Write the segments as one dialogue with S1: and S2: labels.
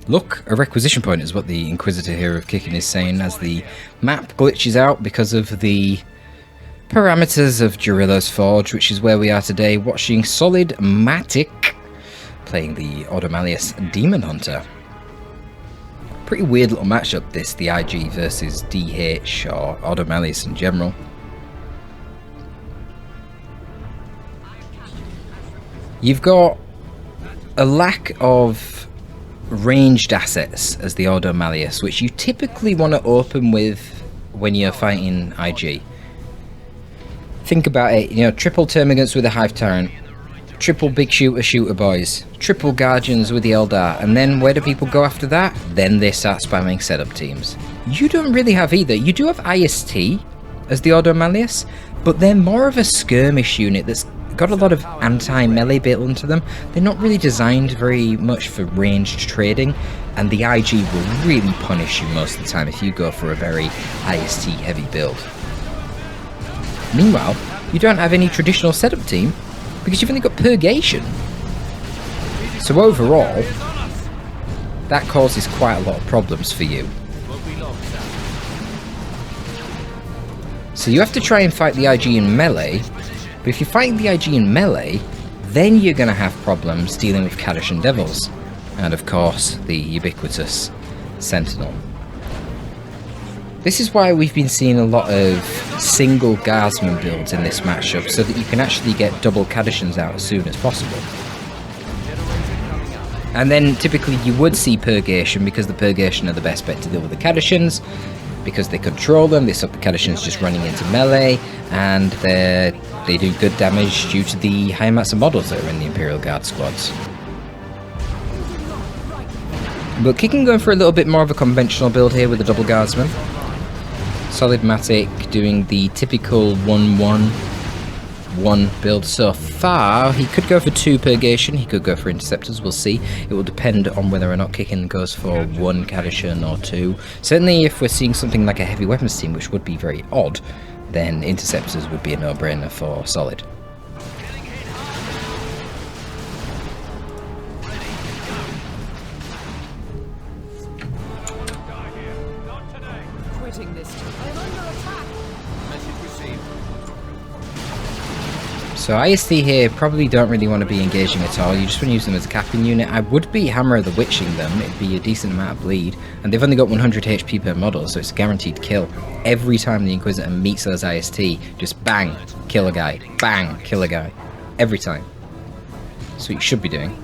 S1: Look, a requisition point is what the Inquisitor here of Kickin is saying as the map glitches out because of the parameters of Durillo's Forge, which is where we are today, watching Solid Mattic playing the Automalius Demon Hunter. Pretty weird little matchup this, the IG versus DH or Automalius in general. You've got a lack of ranged assets as the Automalius, which you typically want to open with when you're fighting IG. Think about it, you know, triple Termagants with a Hive Tyrant, triple Big Shooter Boys, triple Guardians with the Eldar, and then where do people go after that? Then they start spamming setup teams. You don't really have either. You do have IST as the Automalius, but they're more of a skirmish unit that's got a lot of anti-melee built into them. They're not really designed very much for ranged trading, and the IG will really punish you most of the time if you go for a very IST heavy build. Meanwhile, you don't have any traditional setup team because you've only got Purgation. So overall, that causes quite a lot of problems for you. So you have to try and fight the IG in melee, but if you're fighting the IG in melee, then you're going to have problems dealing with Kadashan Devils, and of course the ubiquitous Sentinel. This is why we've been seeing a lot of single Guardsman builds in this matchup, so that you can actually get double Kadashans out as soon as possible. And then typically you would see Purgation, because the Purgation are the best bet to deal with the Kadashans, because they control them, they stop the Kadashans just running into melee, and they do good damage due to the high amounts of models that are in the Imperial Guard squads. But Kickin going for a little bit more of a conventional build here with the double Guardsman. Solid Mattic doing the typical 1-1-1 build so far. He could go for 2 Purgation, he could go for Interceptors, we'll see. It will depend on whether or not Kickin goes for 1 Kadashan or 2. Certainly if we're seeing something like a heavy weapons team, which would be very odd, then Interceptors would be a no-brainer for Solid. So IST here probably don't really want to be engaging at all, you just want to use them as a capping unit. I would be Hammer of the Witching them, it'd be a decent amount of bleed, and they've only got 100 HP per model, so it's a guaranteed kill. Every time the Inquisitor meets those IST, just bang, kill a guy, bang, kill a guy. Every time. So what you should be doing.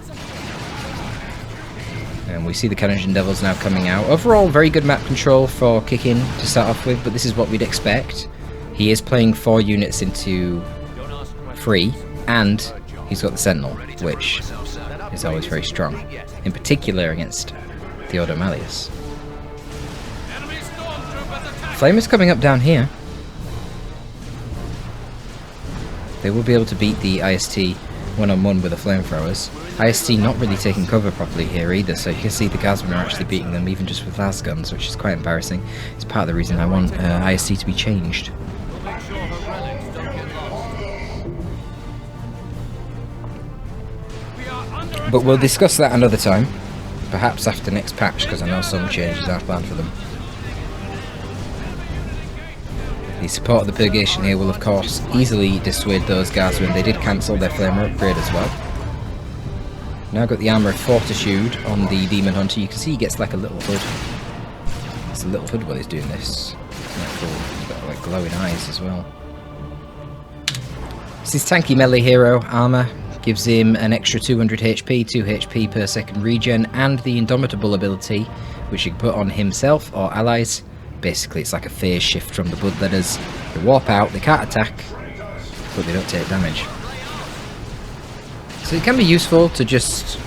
S1: And we see the Kadashan Devils now coming out. Overall, very good map control for Kickin to start off with, but this is what we'd expect. He is playing 4 units into 3, and he's got the Sentinel, which is always very strong, in particular against the Automalius. Flamers coming up down here. They will be able to beat the IST one-on-one with the flamethrowers. IST not really taking cover properly here either, so you can see the Guardsmen are actually beating them even just with las guns, which is quite embarrassing. It's part of the reason I want IST to be changed. But we'll discuss that another time, perhaps after next patch, because I know some changes are planned for them. The support of the Purgation here will of course easily dissuade those Guardsmen. They did cancel their Flamer upgrade as well. Now got the Armour of Fortitude on the Demon Hunter. You can see he gets like a little hood. It's a little hood while he's doing this. Quite cool. He's got like glowing eyes as well. This is tanky melee hero. Armour gives him an extra 200 HP, 2 HP per second regen, and the Indomitable ability, which you can put on himself or allies. Basically it's like a phase shift from the Bloodletters. They warp out, they can't attack, but they don't take damage. So it can be useful to just...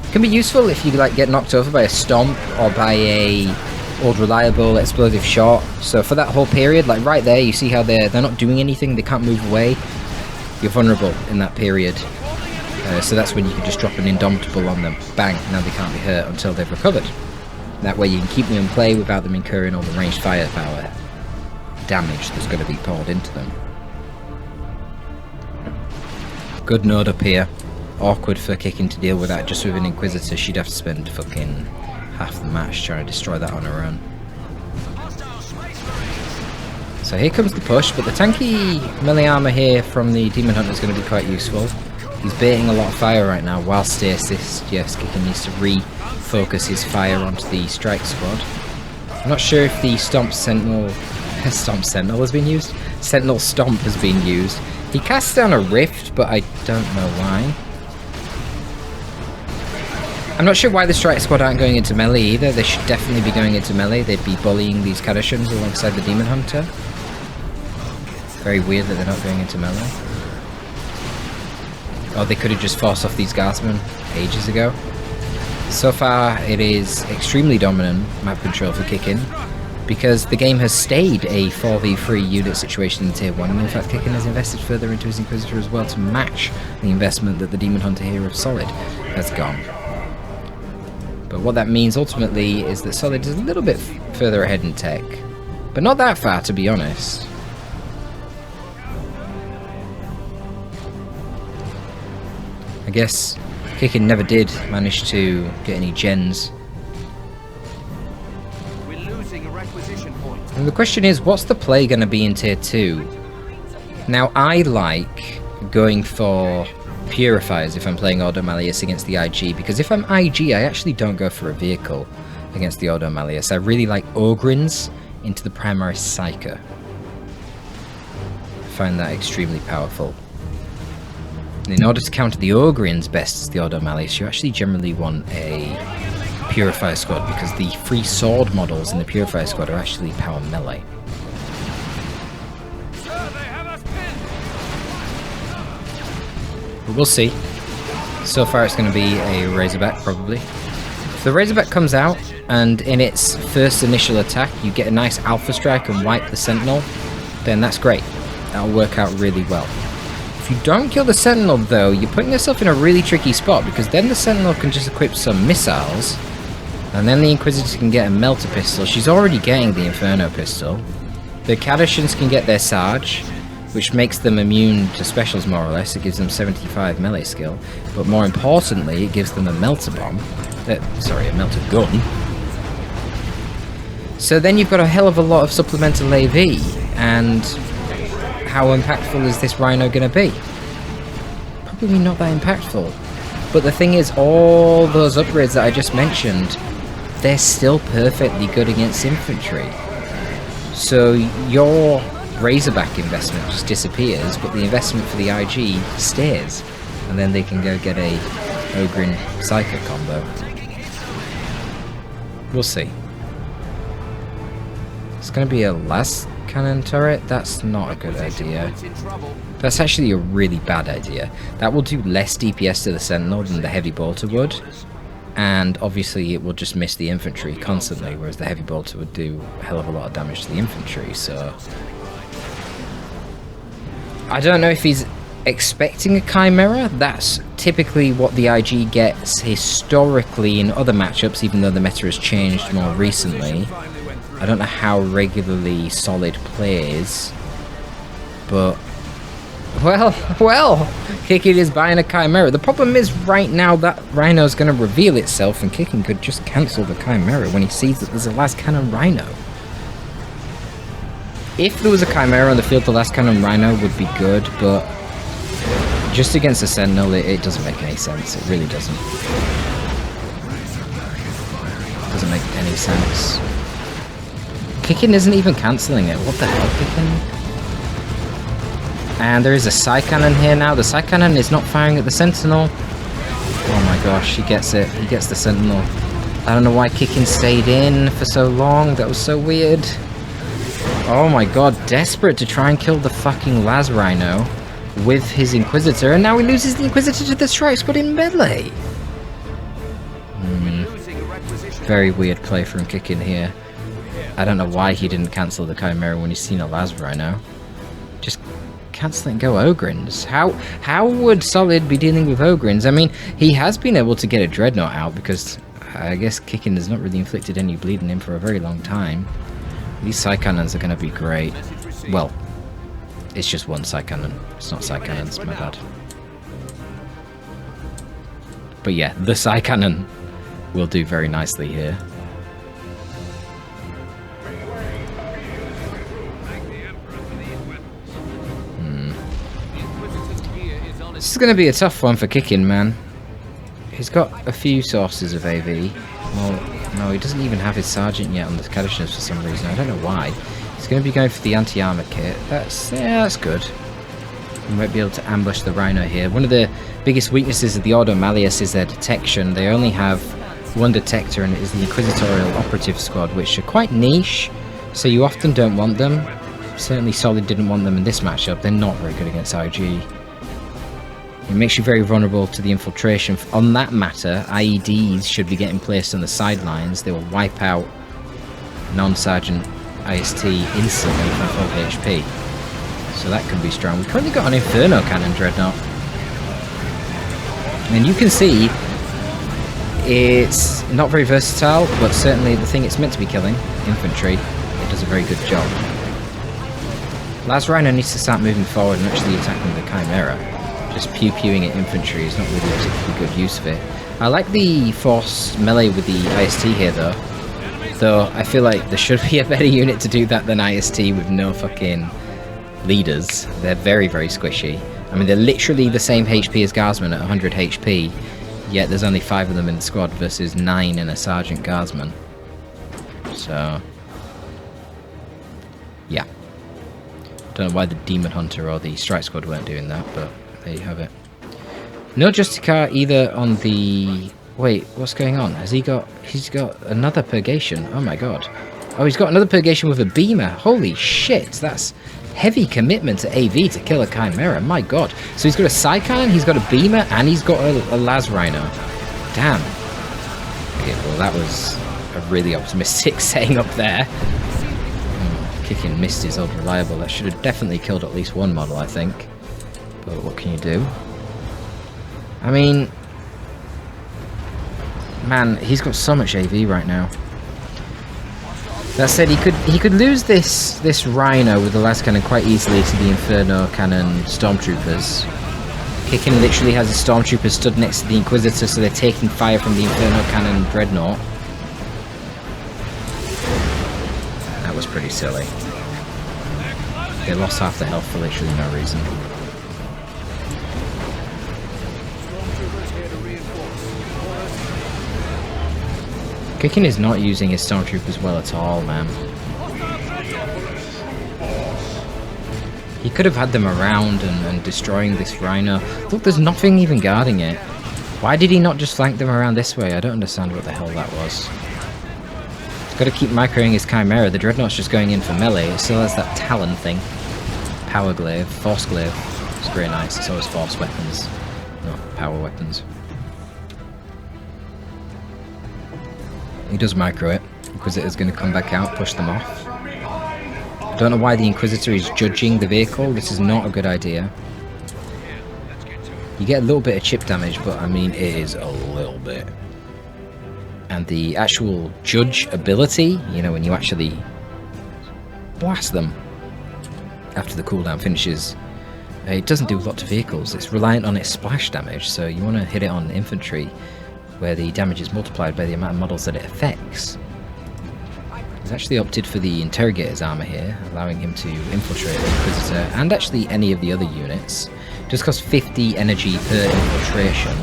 S1: It can be useful if you like get knocked over by a Stomp or by a old reliable explosive shot. So for that whole period, like right there, you see how they're not doing anything, they can't move away. You're vulnerable in that period. So that's when you can just drop an Indomitable on them. Bang, now they can't be hurt until they've recovered. That way you can keep them in play without them incurring all the ranged firepower damage that's going to be poured into them. Good node up here. awkward for Kickin to deal with that just with an Inquisitor. She'd have to spend fucking half the match trying to destroy that on her own. So here comes the push, but the tanky melee armor here from the Demon Hunter is going to be quite useful. He's baiting a lot of fire right now while stasis. Yes, Kickin needs to refocus his fire onto the strike squad. I'm not sure if the Stomp Sentinel has been used. Sentinel Stomp has been used. He casts down a rift, but I don't know why. I'm not sure why the strike squad aren't going into melee either. They should definitely be going into melee. They'd be bullying these Kadashans alongside the Demon Hunter. Very weird that they're not going into melee. Oh, they could have just forced off these Guardsmen ages ago. So far, it is extremely dominant map control for Kickin, because the game has stayed a 4v3 unit situation in Tier 1, and in fact Kickin has invested further into his Inquisitor as well to match the investment that the Demon Hunter here of Solid has gone. But what that means ultimately is that Solid is a little bit further ahead in tech, but not that far to be honest. I guess Kickin never did manage to get any gens.
S2: We're losing a requisition point.
S1: And the question is, what's the play going to be in Tier 2? Now, I like going for Purifiers if I'm playing Ordo Malleus against the IG, because if I'm IG, I actually don't go for a vehicle against the Ordo Malleus. I really like Ogrins into the Primaris Psyker. I find that extremely powerful. In order to counter the Ogrins best as the Ordo Malleus, you actually generally want a Purifier squad, because the free sword models in the Purifier squad are actually power melee. But we'll see. So far it's going to be a Razorback probably. If the Razorback comes out and in its first initial attack you get a nice Alpha Strike and wipe the Sentinel, then that's great. That'll work out really well. If you don't kill the Sentinel though, you're putting yourself in a really tricky spot, because then the Sentinel can just equip some missiles, and then the Inquisitor can get a Melter Pistol. She's already getting the Inferno Pistol. The Kadashans can get their Sarge, which makes them immune to specials more or less. It gives them 75 melee skill, but more importantly it gives them a Melter Bomb. Sorry, a Melter Gun. So then you've got a hell of a lot of supplemental AV, and how impactful is this Rhino going to be? Probably not that impactful. But the thing is, all those upgrades that I just mentioned, they're still perfectly good against infantry. So your Razorback investment just disappears, but the investment for the IG stays. And then they can go get a Ogrin Psyker combo. We'll see. It's going to be a last cannon turret. That's not a good idea. That's actually a really bad idea. That will do less DPS to the Sentinel than the heavy bolter would, and obviously it will just miss the infantry constantly, whereas the heavy bolter would do a hell of a lot of damage to the infantry. So I don't know if he's expecting a Chimera. That's typically what the IG gets historically in other matchups, even though the meta has changed more recently. I don't know how regularly Solid plays, but well, Kickin is buying a Chimera. The problem is right now that Rhino's going to reveal itself, and Kickin could just cancel the Chimera when he sees that there's a last cannon Rhino. If there was a Chimera on the field, the last cannon Rhino would be good, but just against a Sentinel, it doesn't make any sense. It really doesn't. It doesn't make any sense. Kickin isn't even cancelling it. What the hell, Kickin? And there is a Psy Cannon here now. The Psy Cannon is not firing at the Sentinel. Oh my gosh, he gets it. He gets the Sentinel. I don't know why Kickin stayed in for so long. That was so weird. Oh my god, desperate to try and kill the fucking Las Rhino with his Inquisitor, and now he loses the Inquisitor to the Strike Squad in melee. Very weird play from Kickin here. I don't know why he didn't cancel the Chimera when he's seen a Las Rhino. Just cancel it and go Ogrins. How would Solid be dealing with Ogrins? I mean, he has been able to get a Dreadnought out, because I guess Kickin has not really inflicted any bleed on him for a very long time. These Psy Cannons are going to be great. Well, it's just one Psy Cannon. It's not Psy Cannons, my bad. But yeah, the Psy Cannon will do very nicely here. This is going to be a tough one for Kickin, man. He's got a few sources of AV. Well, no, he doesn't even have his Sergeant yet on the Kadishnas for some reason. I don't know why. He's going to be going for the anti-armor kit. That's good. We might be able to ambush the Rhino here. One of the biggest weaknesses of the Ordo Malleus is their detection. They only have one detector, and it is the Inquisitorial Operative Squad, which are quite niche, so you often don't want them. Certainly Solid didn't want them in this matchup. They're not very good against IG. It makes you very vulnerable to the infiltration. On that matter, IEDs should be getting placed on the sidelines. They will wipe out non-Sergeant IST instantly from full HP. So that can be strong. We've currently got an Inferno Cannon Dreadnought. And you can see it's not very versatile, but certainly the thing it's meant to be killing, infantry, it does a very good job. Las Rhino needs to start moving forward and actually attacking the Chimera. Just pew-pewing at infantry is not really a particularly good use of it. I like the force melee with the IST here though I feel like there should be a better unit to do that than IST with no fucking leaders. They're very, very squishy. I mean, they're literally the same HP as Guardsmen at 100 HP, yet there's only 5 of them in the squad versus 9 in a Sergeant Guardsman. So, yeah. Don't know why the Demon Hunter or the Strike Squad weren't doing that, but there you have it. No Justicar either on the... Wait, what's going on? He's got another Purgation. Oh my god. Oh, he's got another Purgation with a Beamer. Holy shit, that's heavy commitment to AV to kill a Chimera. My god. So he's got a Psy Cannon, he's got a Beamer, and he's got a Las Rhino. Damn. Okay, well that was a really optimistic setting up there. Kickin missed his old reliable. That should have definitely killed at least one model, I think. But what can you do? I mean, man, he's got so much AV right now. That said, he could lose this Rhino with the Las Cannon quite easily to the Inferno Cannon Stormtroopers. Kickin literally has the Stormtroopers stood next to the Inquisitor, so they're taking fire from the Inferno Cannon Dreadnought. That was pretty silly. They lost half the health for literally no reason. Kickin is not using his Stormtroopers well at all, man. He could have had them around and destroying this Rhino. Look, there's nothing even guarding it. Why did he not just flank them around this way? I don't understand what the hell that was. He's got to keep microing his Chimera. The Dreadnought's just going in for melee. It still has that Talon thing. Power Glaive, Force Glaive. It's very nice. It's always Force weapons, not power weapons. He does micro it. Inquisitor's going to come back out, push them off. I don't know why the Inquisitor is judging the vehicle. This is not a good idea. You get a little bit of chip damage, but I mean, it is a little bit. And the actual judge ability, you know, when you actually blast them after the cooldown finishes, it doesn't do a lot to vehicles. It's reliant on its splash damage, so you want to hit it on infantry, where the damage is multiplied by the amount of models that it affects. He's actually opted for the Interrogator's armor here, allowing him to infiltrate the Inquisitor, and actually any of the other units. It just costs 50 energy per infiltration,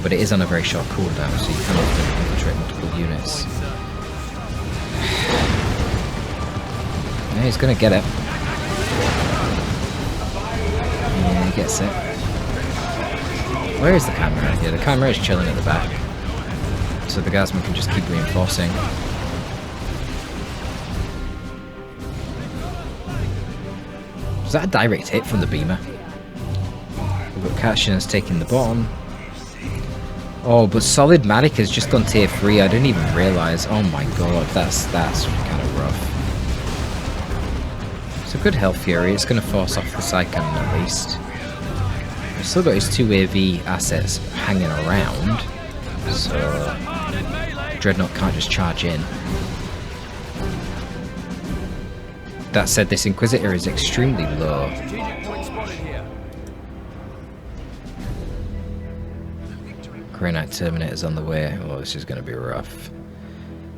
S1: but it is on a very short cooldown, so you can often infiltrate multiple units. Yeah, he's gonna get it. Yeah, he gets it. Where is the Chimera? Yeah, the Chimera is chilling at the back, so the Guardsman can just keep reinforcing. Was that a direct hit from the Beamer? We've got Kashin's taking the bottom. Oh, but Solid Mattic has just gone tier 3. I didn't even realise. Oh my god, that's kind of rough. It's a good health fury. It's going to force off the Psy Cannon at least. He's still got his 2 AV assets hanging around, so Dreadnought can't just charge in. That said, this Inquisitor is extremely low. Grey Knight Terminator's on the way. Oh, this is going to be rough.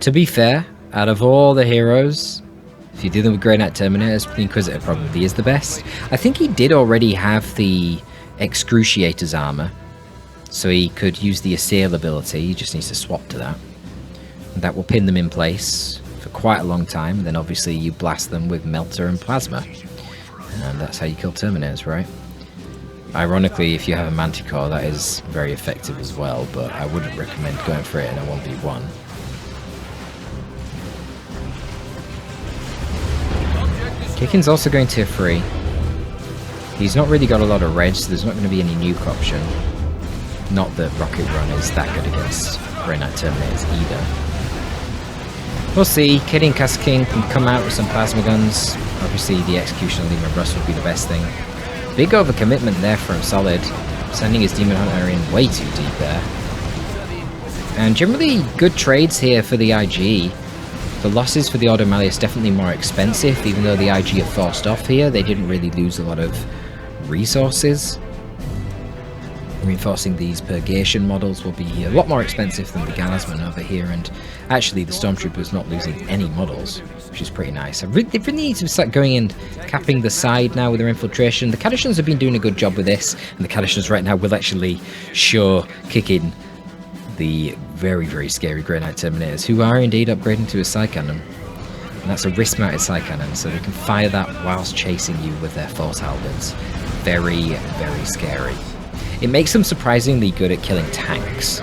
S1: To be fair, out of all the heroes, if you're dealing with Grey Knight Terminators, the Inquisitor probably is the best. I think he did already have the Excruciator's armor, so he could use the Assail ability. He just needs to swap to that. And that will pin them in place for quite a long time, and then obviously you blast them with Melter and Plasma. And that's how you kill Terminators, right? Ironically, if you have a Manticore, that is very effective as well, but I wouldn't recommend going for it in a 1v1. Kickin's also going tier 3. He's not really got a lot of red, so there's not going to be any nuke option. Not that Rocket Run is that good against Grey Knight Terminators either. We'll see. Kickin King can come out with some plasma guns. Obviously, the Execution Elite Mod would be the best thing. Big overcommitment there from Solid, sending his Demon Hunter in way too deep there. And generally, good trades here for the IG. The losses for the Ordo Malleus definitely more expensive, even though the IG are forced off here. They didn't really lose a lot of resources. Reinforcing these Purgation models will be a lot more expensive than the Galisman over here, and actually the Stormtrooper's not losing any models, which is pretty nice. They really need to start going and capping the side now with their infiltration. The Cadishans have been doing a good job with this, and the Cadishans right now will actually show Kickin the very, very scary Grey Knight Terminators, who are indeed upgrading to a Psy Cannon. And that's a wrist-mounted Psy Cannon, so they can fire that whilst chasing you with their Force Halberds. Very, very scary. It makes them surprisingly good at killing tanks.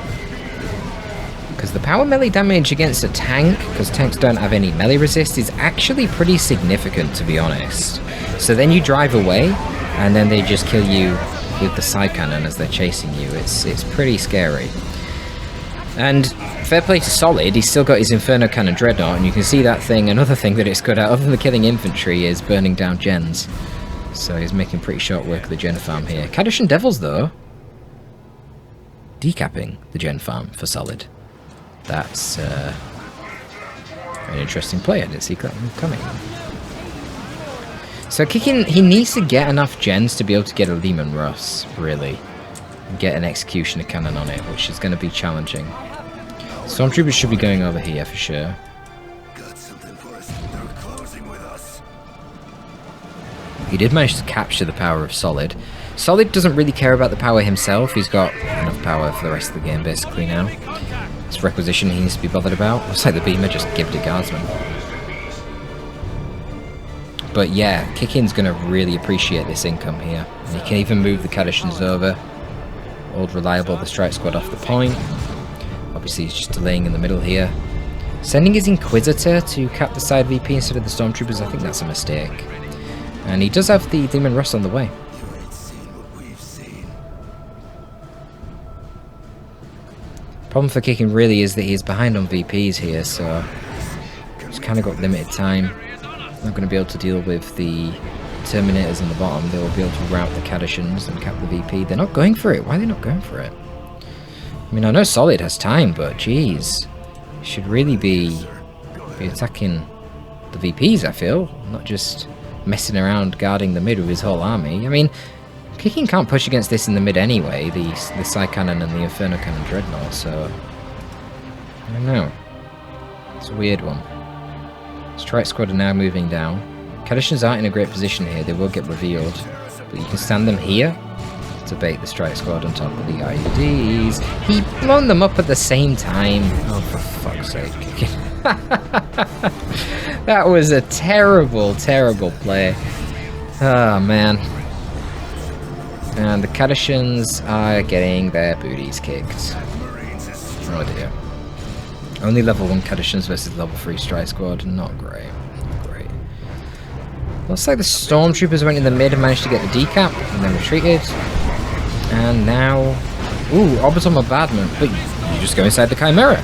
S1: Because the power melee damage against a tank, because tanks don't have any melee resist, is actually pretty significant, to be honest. So then you drive away, and then they just kill you with the Psy Cannon as they're chasing you. It's pretty scary. And fair play to Solid, he's still got his Inferno Cannon Dreadnought, and you can see that thing. Another thing that it's good at, other than killing infantry, is burning down gens. So he's making pretty short work of the gen farm here. Kadishan Devils, though, decapping the gen farm for Solid. That's an interesting play. I didn't see that coming. So Kickin, he needs to get enough gens to be able to get a Lehman Russ, really. Get an Executioner Cannon on it, which is going to be challenging. Stormtroopers should be going over here for sure.
S3: Got something for us. They're closing with us.
S1: He did manage to capture the power of Solid. Solid doesn't really care about the power himself. He's got enough power for the rest of the game basically now. It's Requisition he needs to be bothered about. Looks like the Beamer just gave it to Guardsman. But yeah, Kickin's going to really appreciate this income here. And he can even move the Kadishans over. Old Reliable, the Strike Squad off the point. Obviously he's just delaying in the middle here. Sending his Inquisitor to cap the side VP instead of the Stormtroopers, I think that's a mistake. And he does have the Demon Rust on the way.
S3: You ain't seen what we've seen.
S1: Problem for Kickin really is that he's behind on VPs here, so he's kind of got limited time. Not going to be able to deal with the Terminators on the bottom. They will be able to route the Kadishans and cap the VP. They're not going for it. Why are they not going for it? I mean, I know Solid has time, but geez, should really be attacking the VPs, I feel, not just messing around guarding the mid with his whole army. I mean, Kickin can't push against this in the mid anyway, the Psy Cannon and the Inferno Cannon Dreadnought, so I don't know. It's a weird one. Strike Squad are now moving down. Kadishans aren't in a great position here, they will get revealed, but you can stand them here to bait the Strike Squad on top of the IEDs. He blown them up at the same time. Oh, for fuck's sake. That was a terrible, terrible play. Oh, man. And the Kadishans are getting their booties kicked. Oh dear. Only level 1 Kadishans versus level 3 Strike Squad. Not great. Not great. Looks like the Stormtroopers went in the mid and managed to get the decap and then retreated. And now... Ooh, Orbital Bombardment. But you just go inside the Chimera.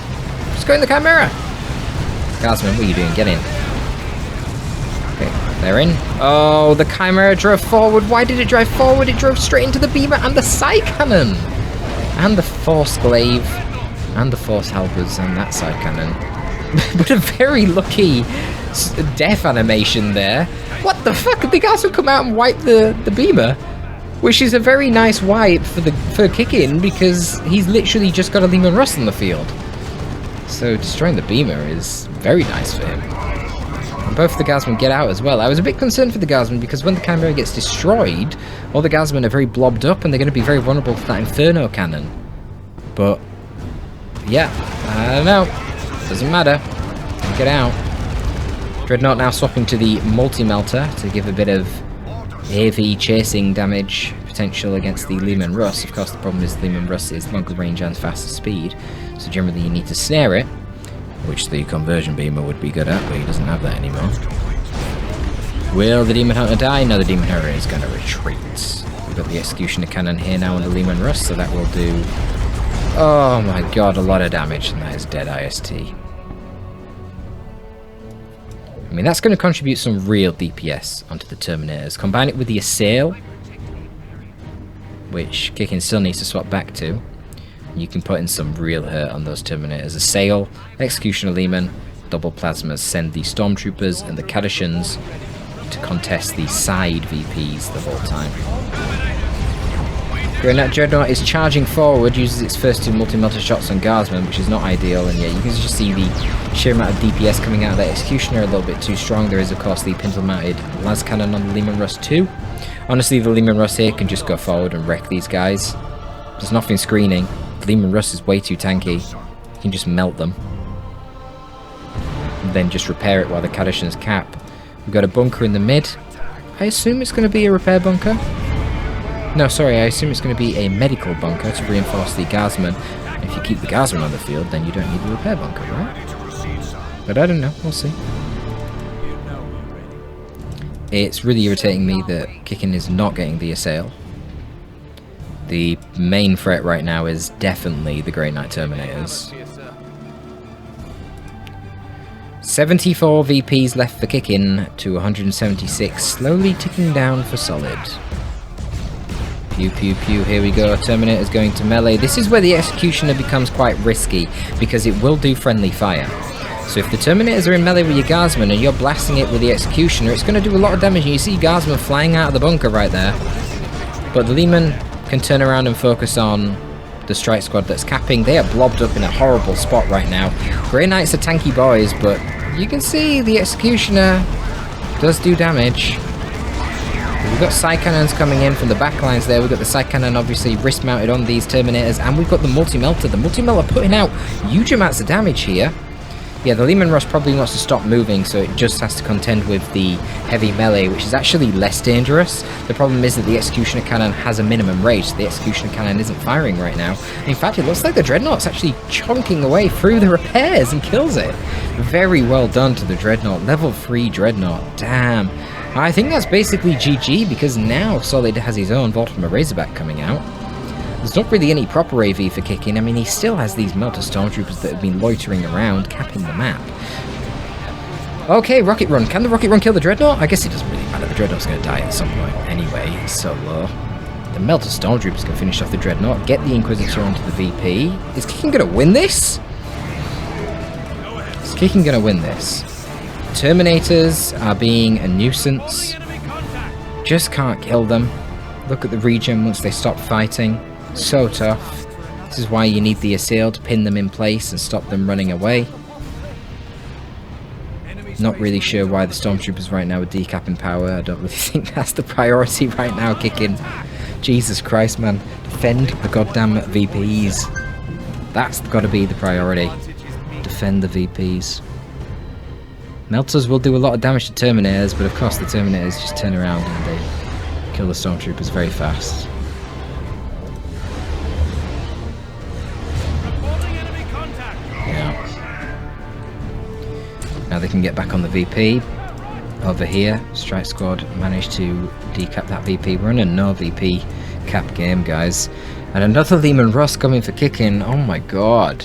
S1: Just go in the Chimera. Guardsman, what are you doing? Get in. Okay, they're in. Oh, the Chimera drove forward. Why did it drive forward? It drove straight into the Beamer and the Psy Cannon. And the Force Glaive. And the Force Halberds and that Psy Cannon. But a very lucky death animation there. What the fuck? Did the guys who come out and wipe the Beamer? Which is a very nice wipe for Kickin, because he's literally just got a Lehman Russ on the field. So destroying the beamer is very nice for him. And both the Guardsmen get out as well. I was a bit concerned for the Guardsmen because when the Chimera gets destroyed, all the Guardsmen are very blobbed up and they're going to be very vulnerable to that Inferno cannon. But yeah, I don't know. Doesn't matter. Get out. Dreadnought now swapping to the multi-melter to give a bit of AV chasing damage potential against the Lehman Russ. Of course, the problem is Lehman Russ is longer range and faster speed, so generally you need to snare it, which the conversion beamer would be good at, but he doesn't have that anymore. Will the Demon Hunter die? No, the Demon Hunter is going to retreat. We've got the Executioner Cannon here now on the Lehman Russ, so that will do, oh my god, a lot of damage, and that is dead IST. I mean, that's going to contribute some real DPS onto the Terminators. Combine it with the Assail, which Kickin still needs to swap back to. You can put in some real hurt on those Terminators. Assail, Executioner Lehman, double Plasmas, send the Stormtroopers and the Cadishans to contest the side VPs the whole time. Grenade Dreadnought is charging forward, uses its first 2 multi-melter shots on Guardsmen, which is not ideal, and yeah, you can just see the sheer amount of DPS coming out of that Executioner a little bit too strong. There is, of course, the pintle-mounted las cannon on the Lehman Russ too. Honestly, the Lehman Russ here can just go forward and wreck these guys. There's nothing screening. The Lehman Russ is way too tanky. You can just melt them. And then just repair it while the Cadishans cap. We've got a bunker in the mid. I assume it's going to be a repair bunker. No, sorry, I assume it's going to be a medical bunker to reinforce the Guardsmen. If you keep the Guardsmen on the field, then you don't need the repair bunker, right? But I don't know, we'll see. It's really irritating me that Kickin is not getting the Assail. The main threat right now is definitely the Grey Knight Terminators. 74 VPs left for Kickin to 176, slowly ticking down for Solid. Pew pew pew, here we go, Terminator's going to melee. This is where the Executioner becomes quite risky, because it will do friendly fire. So if the Terminators are in melee with your Guardsmen and you're blasting it with the Executioner, it's going to do a lot of damage, and you see Guardsmen flying out of the bunker right there. But the Lehman can turn around and focus on the strike squad that's capping. They are blobbed up in a horrible spot right now. Grey Knights are tanky boys, but you can see the Executioner does do damage. We've got side cannons coming in from the back lines there. We've got the side cannon obviously wrist mounted on these Terminators, and we've got the multi-melter. The multi-melter putting out huge amounts of damage here. Yeah, the Lehman Russ probably wants to stop moving, so it just has to contend with the heavy melee, which is actually less dangerous. The problem is that the Executioner Cannon has a minimum range, so the Executioner Cannon isn't firing right now. In fact, it looks like the Dreadnought's actually chonking away through the repairs and kills it. Very well done to the Dreadnought. Level 3 Dreadnought. Damn. I think that's basically GG, because now Solid has his own Warhammer Razorback coming out. There's not really any proper AV for Kickin. I mean, he still has these Melter Stormtroopers that have been loitering around, capping the map. Okay, Rocket Run. Can the Rocket Run kill the Dreadnought? I guess it doesn't really matter. The Dreadnought's going to die at some point anyway. It's so low. The Melter Stormtroopers can finish off the Dreadnought, get the Inquisitor onto the VP. Is Kickin going to win this? Is Kickin going to win this? Terminators are being a nuisance. Just can't kill them. Look at the regen once they stop fighting. So tough. This is why you need the Assail to pin them in place and stop them running away. Not really sure why the Stormtroopers right now are decapping power. I don't really think that's the priority right now, Kickin. Jesus Christ, man. Defend the goddamn VPs. That's got to be the priority. Defend the VPs. Melters will do a lot of damage to Terminators, but of course the Terminators just turn around and they kill the Stormtroopers very fast. Now they can get back on the VP. Over here, Strike Squad managed to decap that VP. We're in a no VP cap game, guys. And another Lehman Russ coming for Kickin. Oh my god.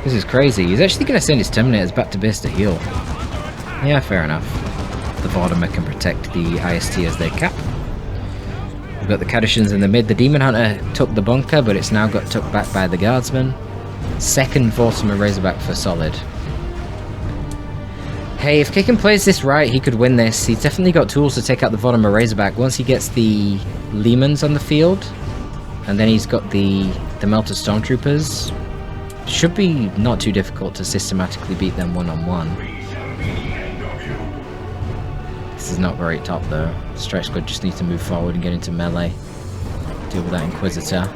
S1: This is crazy. He's actually going to send his Terminators back to base to heal. Yeah, fair enough. The Warhammer can protect the IST as they cap. We've got the Cadishans in the mid. The Demon Hunter took the bunker, but it's now got took back by the Guardsmen. Second Warhammer Razorback for Solid. Hey, if Kickin plays this right, he could win this. He's definitely got tools to take out the Warhammer Razorback once he gets the Lehmans on the field. And then he's got the Melted Stormtroopers. Should be not too difficult to systematically beat them one-on-one. This is not very top though. Strike Squad just needs to move forward and get into melee. Deal with that Inquisitor.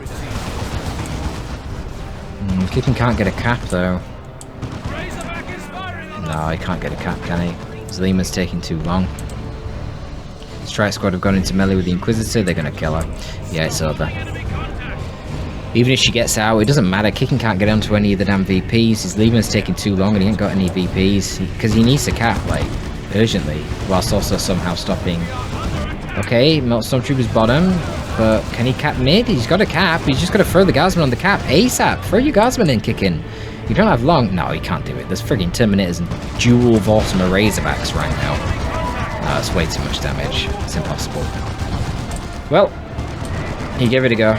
S1: Kickin can't get a cap though. No, he can't get a cap, can he? Zlima's taking too long. Strike Squad have gone into melee with the Inquisitor, they're gonna kill her. Yeah, it's over. Even if she gets out, it doesn't matter. Kickin can't get onto any of the damn VPs. His Lehman's taking too long and he ain't got any VPs. Because he needs a cap, like, urgently. Whilst also somehow stopping... Okay, Melt Stormtrooper's bottom. But can he cap mid? He's got a cap. He's just got to throw the Guardsman on the cap. ASAP! Throw your Guardsman in, Kickin. You don't have long... No, he can't do it. There's friggin' Terminators and dual Vortimer Razorbacks right now. No, it's way too much damage. It's impossible. Well, he gave it a go.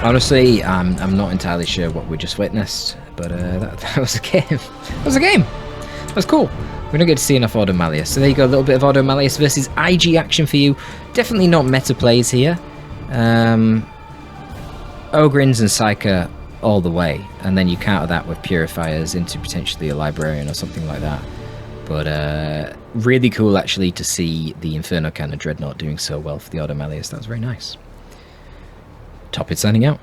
S1: Honestly, I'm not entirely sure what we just witnessed, but that was a game. That was a game. That was cool. We don't get to see enough Ordo Malleus. So there you go, a little bit of Ordo Malleus versus IG action for you. Definitely not meta plays here. Ogrins and Psyker all the way, and then you counter that with Purifiers into potentially a Librarian or something like that. But really cool actually to see the Inferno Cannon Dreadnought doing so well for the Ordo Malleus. That was very nice. Torpid signing out.